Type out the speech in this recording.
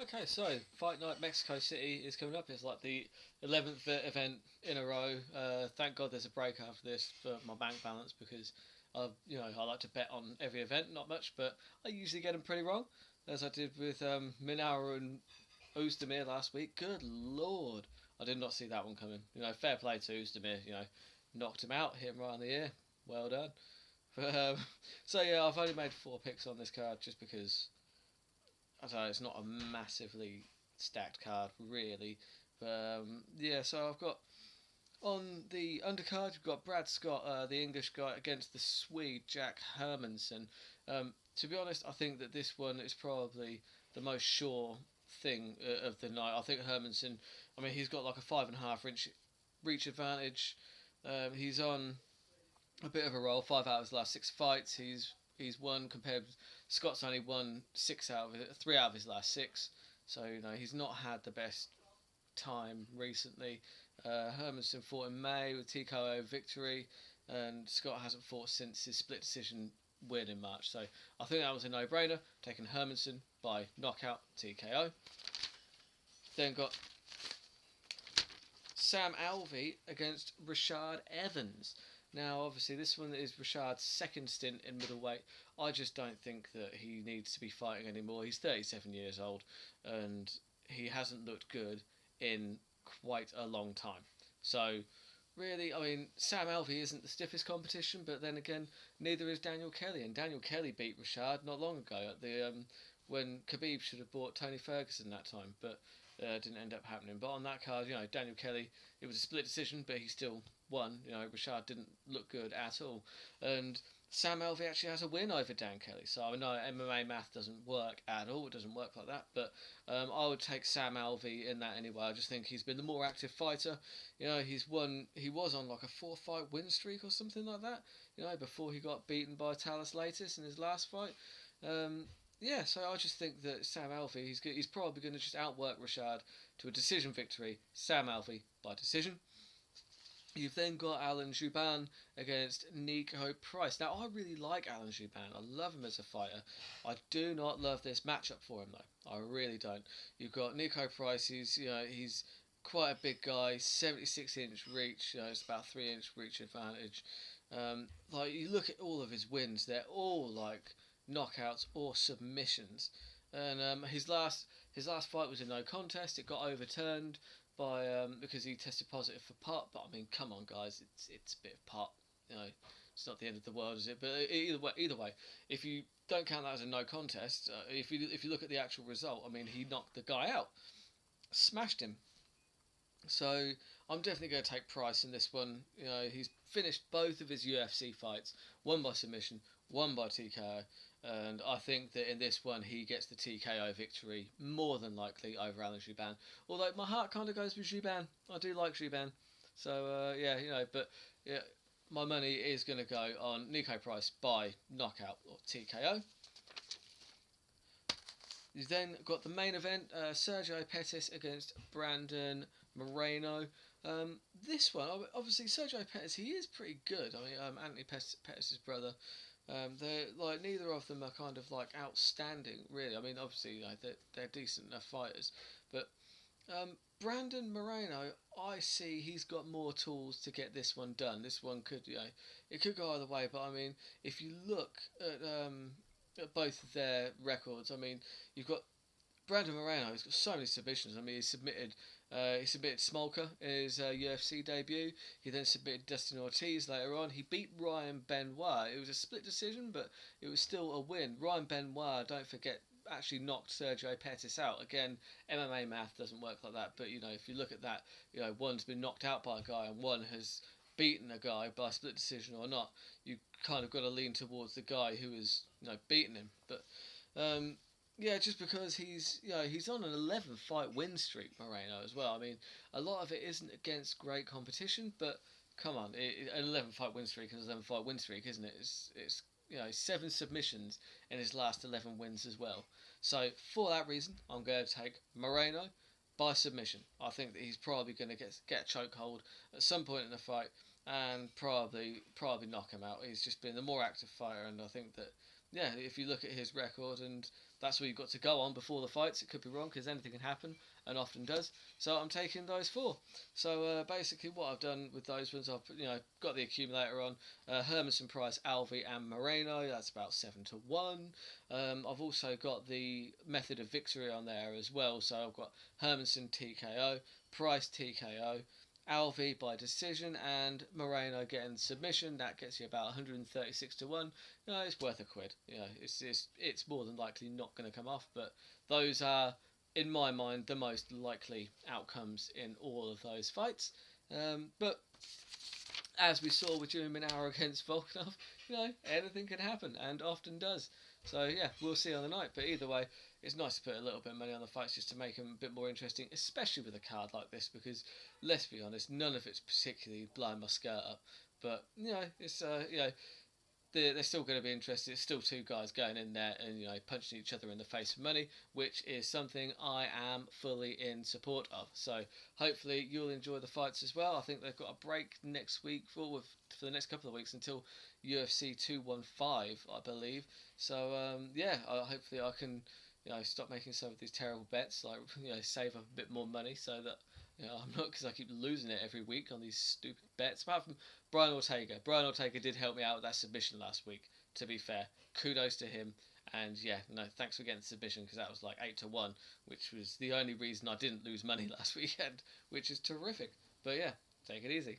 Okay, so Fight Night Mexico City is coming up. It's like the 11th event in a row. Thank God there's a break after this for my bank balance because I like to bet on every event, not much, but I usually get them pretty wrong, as I did with Minaura and Ozdemir last week. Good lord, I did not see that one coming. Fair play to Ozdemir. Knocked him out, hit him right in the ear. Well done. But, so yeah, I've only made 4 picks on this card just because I don't know, it's not a massively stacked card, really. But yeah, so I've got on the undercard, you've got Brad Scott, the English guy, against the Swede Jack Hermansson. To be honest, I think that this one is probably the most sure thing of the night. I think Hermansson, he's got like a 5.5 inch reach advantage. He's on a bit of a roll. 5 out of his last 6 fights, he's won. Compared, Scott's only won 3 out of his last 6. So he's not had the best time recently. Hermansson fought in May with TKO victory, and Scott hasn't fought since his split decision win in March. So I think that was a no-brainer, taking Hermansson by knockout TKO. Then got Sam Alvey against Rashad Evans. Now, obviously, this one is Rashad's second stint in middleweight. I just don't think that he needs to be fighting anymore. He's 37 years old, and he hasn't looked good in quite a long time. So, really, Sam Alvey isn't the stiffest competition, but then again, neither is Daniel Kelly. And Daniel Kelly beat Rashad not long ago at the when Khabib should have bought Tony Ferguson that time, but didn't end up happening. But on that card, Daniel Kelly, it was a split decision, but he still won. Rashad didn't look good at all. And Sam Alvey actually has a win over Dan Kelly. So I know MMA math doesn't work at all. It doesn't work like that. But I would take Sam Alvey in that anyway. I just think he's been the more active fighter. He's won. He was on like a 4-fight win streak or something like that. Before he got beaten by Talis Latis in his last fight. Yeah, so I just think that Sam Alvey, he's probably going to just outwork Rashad to a decision victory. Sam Alvey by decision. You've then got Alan Jouban against Nico Price. Now, I really like Alan Jouban. I love him as a fighter. I do not love this matchup for him, though. I really don't. You've got Nico Price. He's quite a big guy. 76-inch reach. It's about 3-inch reach advantage. You look at all of his wins. They're all like knockouts or submissions. And his last fight was a no contest. It got overturned by because he tested positive for pot. But come on, guys, it's a bit of pot. It's not the end of the world, is it? But either way, if you don't count that as a no contest, if you look at the actual result, he knocked the guy out, smashed him. So I'm definitely going to take Price in this one. He's finished both of his UFC fights, one by submission, one by TKO, and I think that in this one he gets the TKO victory more than likely over Alan Jouban. Although my heart kind of goes with Jouban. I do like Jouban. So but yeah, my money is going to go on Nico Price by knockout or TKO. You've then got the main event, Sergio Pettis against Brandon Moreno. This one, obviously, Sergio Pettis, he is pretty good. Anthony Pettis' brother. They're like neither of them are kind of like outstanding, really. Obviously, they're decent enough fighters, but Brandon Moreno, I see he's got more tools to get this one done. This one could, it could go either way. But if you look at both of their records, you've got Brandon Moreno. He's got so many submissions. He submitted Smolka in his UFC debut. He then submitted Dustin Ortiz later on. He beat Ryan Benoit. It was a split decision, but it was still a win. Ryan Benoit, don't forget, actually knocked Sergio Pettis out. Again, MMA math doesn't work like that. But if you look at that, one's been knocked out by a guy and one has beaten a guy by split decision or not. You kind of got to lean towards the guy who has beaten him. But yeah, just because he's on an 11-fight win streak, Moreno, as well. A lot of it isn't against great competition, but come on, an 11-fight win streak is an 11-fight win streak, isn't it? It's 7 submissions in his last 11 wins as well. So for that reason, I'm going to take Moreno by submission. I think that he's probably going to get a chokehold at some point in the fight and probably knock him out. He's just been the more active fighter, and I think that yeah, if you look at his record, and that's what you've got to go on before the fights, it could be wrong because anything can happen, and often does. So I'm taking those four. So basically, what I've done with those ones, I've got the accumulator on Hermanson, Price, Alvey, and Moreno. That's about 7-1. I've also got the method of victory on there as well. So I've got Hermanson TKO, Price TKO, Alvey by decision, and Moreno getting submission. That gets you about 136-1. It's worth a quid. It's more than likely not going to come off, but those are, in my mind, the most likely outcomes in all of those fights. But as we saw with Jumi Minoura against Volkanov, anything can happen, and often does. So yeah, we'll see on the night. But either way, it's nice to put a little bit of money on the fights just to make them a bit more interesting, especially with a card like this, because let's be honest, none of it's particularly blowing my skirt up. But it's they're still going to be interested. It's still two guys going in there and punching each other in the face for money, which is something I am fully in support of. So hopefully you'll enjoy the fights as well. I think they've got a break next week for the next couple of weeks until UFC 215, I believe. So hopefully I can stop making some of these terrible bets, like save up a bit more money so that I'm not, because I keep losing it every week on these stupid bets. Apart from Brian Ortega. Brian Ortega did help me out with that submission last week, to be fair. Kudos to him. And thanks for getting the submission, because that was like 8-1, which was the only reason I didn't lose money last weekend, which is terrific. But yeah, take it easy.